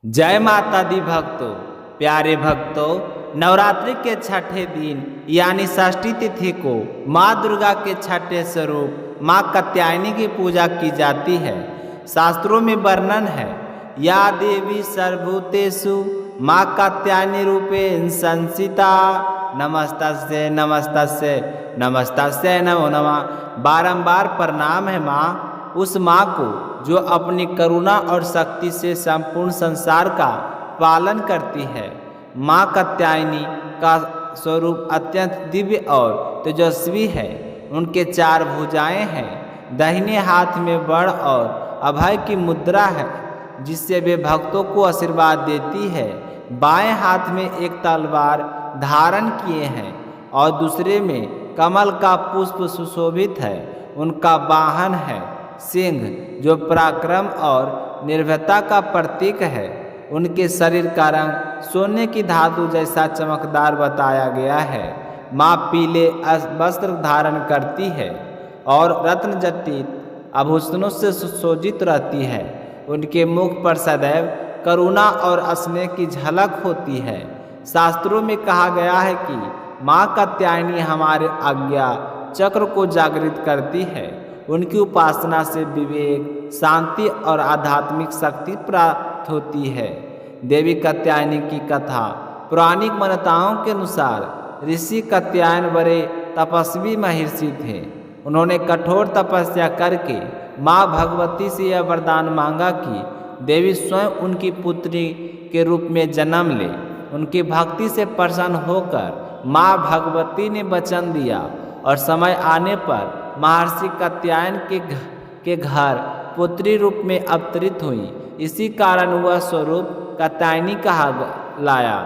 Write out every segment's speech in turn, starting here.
जय माता दी भक्तों। प्यारे भक्तों, नवरात्रि के छठे दिन यानी षष्ठी तिथि को माँ दुर्गा के छठे स्वरूप माँ कात्यायनी की पूजा की जाती है। शास्त्रों में वर्णन है, या देवी सर्वभूतेषु माँ कात्यायनी रूपेण संसिता, नमस्तस्यै नमस्तस्यै नमस्तस्यै नमो नमः। बारंबार प्रणाम है माँ, उस माँ को जो अपनी करुणा और शक्ति से संपूर्ण संसार का पालन करती है। माँ कात्यायनी का स्वरूप अत्यंत दिव्य और तेजस्वी है। उनके चार भुजाएं हैं, दाहिने हाथ में वड़ और अभय की मुद्रा है जिससे वे भक्तों को आशीर्वाद देती है। बाएं हाथ में एक तलवार धारण किए हैं और दूसरे में कमल का पुष्प सुशोभित है। उनका वाहन है सिंह, जो पराक्रम और निर्भयता का प्रतीक है। उनके शरीर का रंग सोने की धातु जैसा चमकदार बताया गया है। माँ पीले वस्त्र धारण करती है और रत्न जटित आभूषणों से सुशोभित रहती है। उनके मुख पर सदैव करुणा और स्नेह की झलक होती है। शास्त्रों में कहा गया है कि माँ कात्यायनी हमारे आज्ञा चक्र को जागृत करती है। उनकी उपासना से विवेक, शांति और आध्यात्मिक शक्ति प्राप्त होती है। देवी कात्यायनी की कथा पौराणिक मान्यताओं के अनुसार ऋषि कात्यायन बड़े तपस्वी महर्षि थे। उन्होंने कठोर तपस्या करके माँ भगवती से यह वरदान मांगा कि देवी स्वयं उनकी पुत्री के रूप में जन्म ले। उनकी भक्ति से प्रसन्न होकर माँ भगवती ने वचन दिया और समय आने पर महर्षि कात्यायन के घर पुत्री रूप में अवतरित हुई। इसी कारण वह स्वरूप कात्यायनी कहा लाया।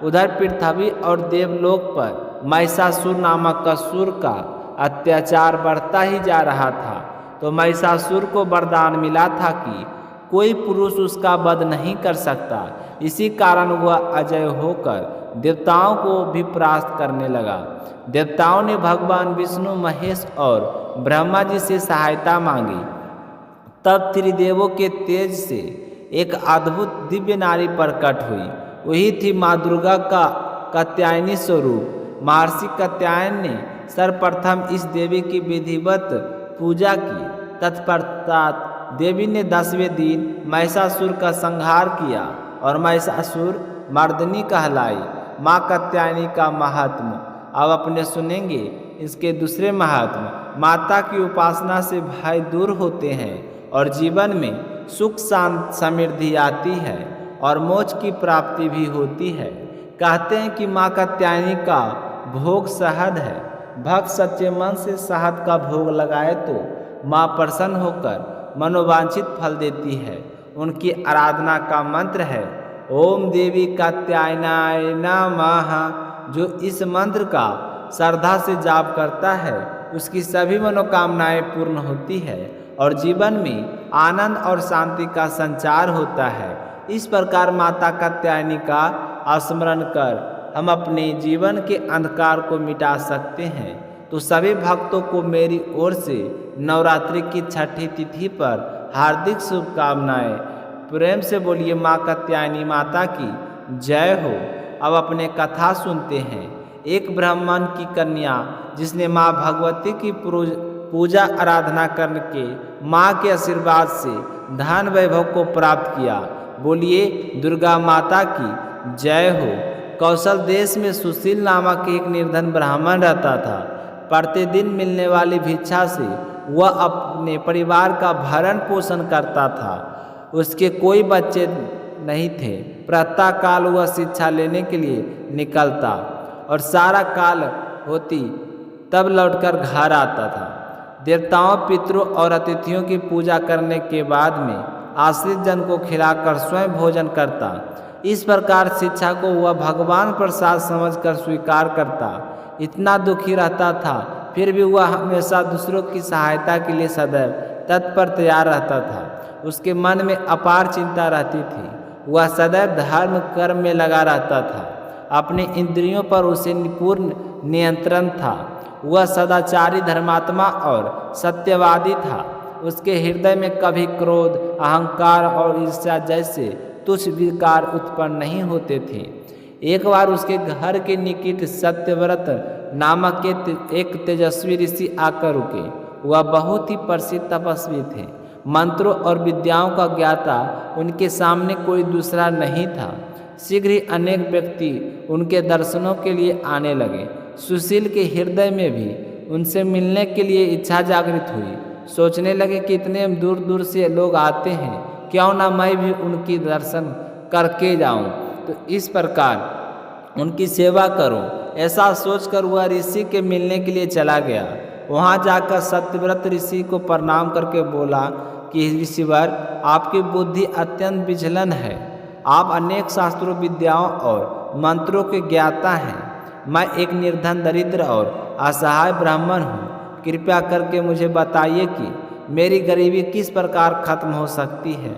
उधर पृथ्वी और देवलोक पर महिषासुर नामक असुर का अत्याचार बढ़ता ही जा रहा था, तो महिषासुर को वरदान मिला था कि कोई पुरुष उसका वध नहीं कर सकता। इसी कारण वह अजय होकर देवताओं को भी परास्त करने लगा। देवताओं ने भगवान विष्णु, महेश और ब्रह्मा जी से सहायता मांगी। तब त्रिदेवों के तेज से एक अद्भुत दिव्य नारी प्रकट हुई। वही थी माँ दुर्गा का कात्यायनी स्वरूप। महर्षि कात्यायन ने सर्वप्रथम इस देवी की विधिवत पूजा की। तत्पश्चात देवी ने 10वें दिन महिषासुर का संहार किया और महिषासुर मर्दिनी कहलाई। माँ कात्यायनी का महात्म्य अब अपने सुनेंगे। इसके दूसरे महात्म्य, माता की उपासना से भय दूर होते हैं और जीवन में सुख शांति समृद्धि आती है और मोक्ष की प्राप्ति भी होती है। कहते हैं कि माँ कात्यायनी का भोग शहद है। भक्त सच्चे मन से शहद का भोग लगाए तो माँ प्रसन्न होकर मनोवांछित फल देती है। उनकी आराधना का मंत्र है ओम देवी कात्यायनाय नमः। जो इस मंत्र का श्रद्धा से जाप करता है उसकी सभी मनोकामनाएं पूर्ण होती है और जीवन में आनंद और शांति का संचार होता है। इस प्रकार माता कात्यायनी का स्मरण कर हम अपने जीवन के अंधकार को मिटा सकते हैं। तो सभी भक्तों को मेरी ओर से नवरात्रि की छठी तिथि पर हार्दिक शुभकामनाएं। प्रेम से बोलिए माँ कात्यायनी माता की जय हो। अब अपने कथा सुनते हैं। एक ब्राह्मण की कन्या जिसने माँ भगवती की पूजा आराधना करके माँ के आशीर्वाद से धन वैभव को प्राप्त किया। बोलिए दुर्गा माता की जय हो। कौशल देश में सुशील नामक एक निर्धन ब्राह्मण रहता था। प्रतिदिन मिलने वाली भिक्षा से वह अपने परिवार का भरण पोषण करता था। उसके कोई बच्चे नहीं थे। प्रातः काल वह शिक्षा लेने के लिए निकलता और सारा काल होती तब लौटकर घर आता था। देवताओं, पितरों और अतिथियों की पूजा करने के बाद में आश्रित जन को खिलाकर स्वयं भोजन करता। इस प्रकार शिक्षा को वह भगवान प्रसाद समझकर स्वीकार करता। इतना दुखी रहता था, फिर भी वह हमेशा दूसरों की सहायता के लिए सदैव तत्पर तैयार रहता था। उसके मन में अपार चिंता रहती थी। वह सदैव धर्म कर्म में लगा रहता था। अपने इंद्रियों पर उसे पूर्ण नियंत्रण था। वह सदाचारी, धर्मात्मा और सत्यवादी था। उसके हृदय में कभी क्रोध, अहंकार और ईर्ष्या जैसे तुच्छ विकार उत्पन्न नहीं होते थे। एक बार उसके घर के निकट सत्यव्रत नामक एक तेजस्वी ऋषि आकर रुके। वह बहुत ही प्रसिद्ध तपस्वी थे। मंत्रों और विद्याओं का ज्ञाता उनके सामने कोई दूसरा नहीं था। शीघ्र ही अनेक व्यक्ति उनके दर्शनों के लिए आने लगे। सुशील के हृदय में भी उनसे मिलने के लिए इच्छा जागृत हुई। सोचने लगे कि इतने दूर दूर से लोग आते हैं, क्यों ना मैं भी उनकी दर्शन करके जाऊं, तो इस प्रकार उनकी सेवा करूं। ऐसा सोचकर वह ऋषि के मिलने के लिए चला गया। वहां जाकर सत्यव्रत ऋषि को प्रणाम करके बोला कि ऋषिवर, आपकी बुद्धि अत्यंत विचलन है। आप अनेक शास्त्रों, विद्याओं और मंत्रों के ज्ञाता हैं। मैं एक निर्धन, दरिद्र और असहाय ब्राह्मण हूँ। कृपया करके मुझे बताइए कि मेरी गरीबी किस प्रकार खत्म हो सकती है।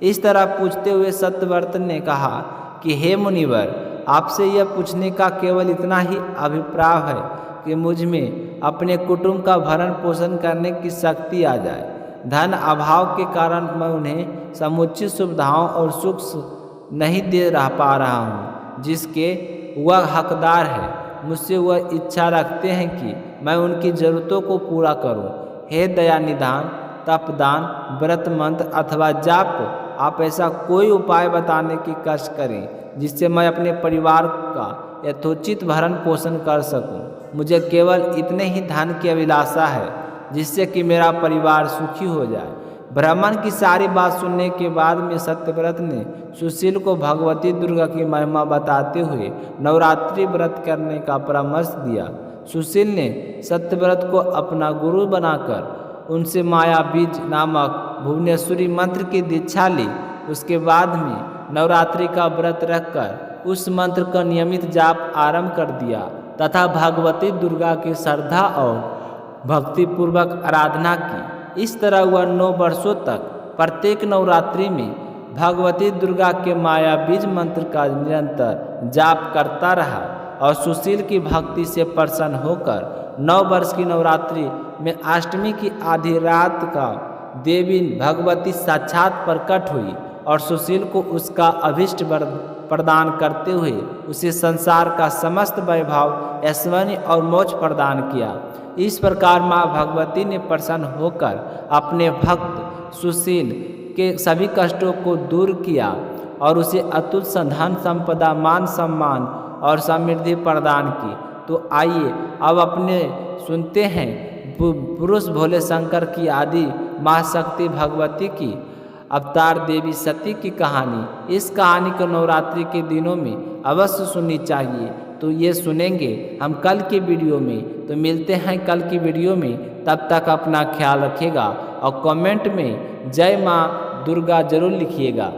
इस तरह पूछते हुए सत्यव्रत ने कहा कि हे मुनिवर, आपसे यह पूछने का केवल इतना ही अभिप्राय है कि मुझ में अपने कुटुंब का भरण पोषण करने की शक्ति आ जाए। धन अभाव के कारण मैं उन्हें समुचित सुविधाओं और सुख नहीं दे पा रहा हूँ जिसके वह हकदार है। मुझसे वह इच्छा रखते हैं कि मैं उनकी ज़रूरतों को पूरा करूं। हे दया निधान, तपदान, व्रत मंत्र अथवा जाप, आप ऐसा कोई उपाय बताने की कष्ट करें जिससे मैं अपने परिवार का यथोचित भरण पोषण कर सकूं। मुझे केवल इतने ही धन की अभिलाषा है जिससे कि मेरा परिवार सुखी हो जाए। ब्राह्मण की सारी बात सुनने के बाद में सत्यव्रत ने सुशील को भगवती दुर्गा की महिमा बताते हुए नवरात्रि व्रत करने का परामर्श दिया। सुशील ने सत्यव्रत को अपना गुरु बनाकर उनसे माया बीज नामक भुवनेश्वरी मंत्र की दीक्षा ली। उसके बाद में नवरात्रि का व्रत रखकर उस मंत्र का नियमित जाप आरंभ कर दिया तथा भगवती दुर्गा की श्रद्धा और भक्तिपूर्वक आराधना की। इस हुआ 9 वर्षों तक प्रत्येक नवरात्रि में भगवती दुर्गा के माया बीज मंत्र का निरंतर जाप करता रहा और सुशील की भक्ति से प्रसन्न होकर 9 वर्ष की नवरात्रि में अष्टमी की आधी रात का देवी भगवती साक्षात प्रकट हुई और सुशील को उसका अभिष्ट वर प्रदान करते हुए उसे संसार का समस्त वैभव, ऐश्वर्य और मोक्ष प्रदान किया। इस प्रकार माँ भगवती ने प्रसन्न होकर अपने भक्त सुशील के सभी कष्टों को दूर किया और उसे अतुल धन संपदा, मान सम्मान और समृद्धि प्रदान की। तो आइए अब अपने सुनते हैं पुरुष भोले शंकर की आदि माँ शक्ति भगवती की अवतार देवी सती की कहानी। इस कहानी को नवरात्रि के दिनों में अवश्य सुननी चाहिए। तो ये सुनेंगे हम कल की वीडियो में। तो मिलते हैं कल की वीडियो में, तब तक अपना ख्याल रखिएगा और कमेंट में जय माँ दुर्गा जरूर लिखिएगा।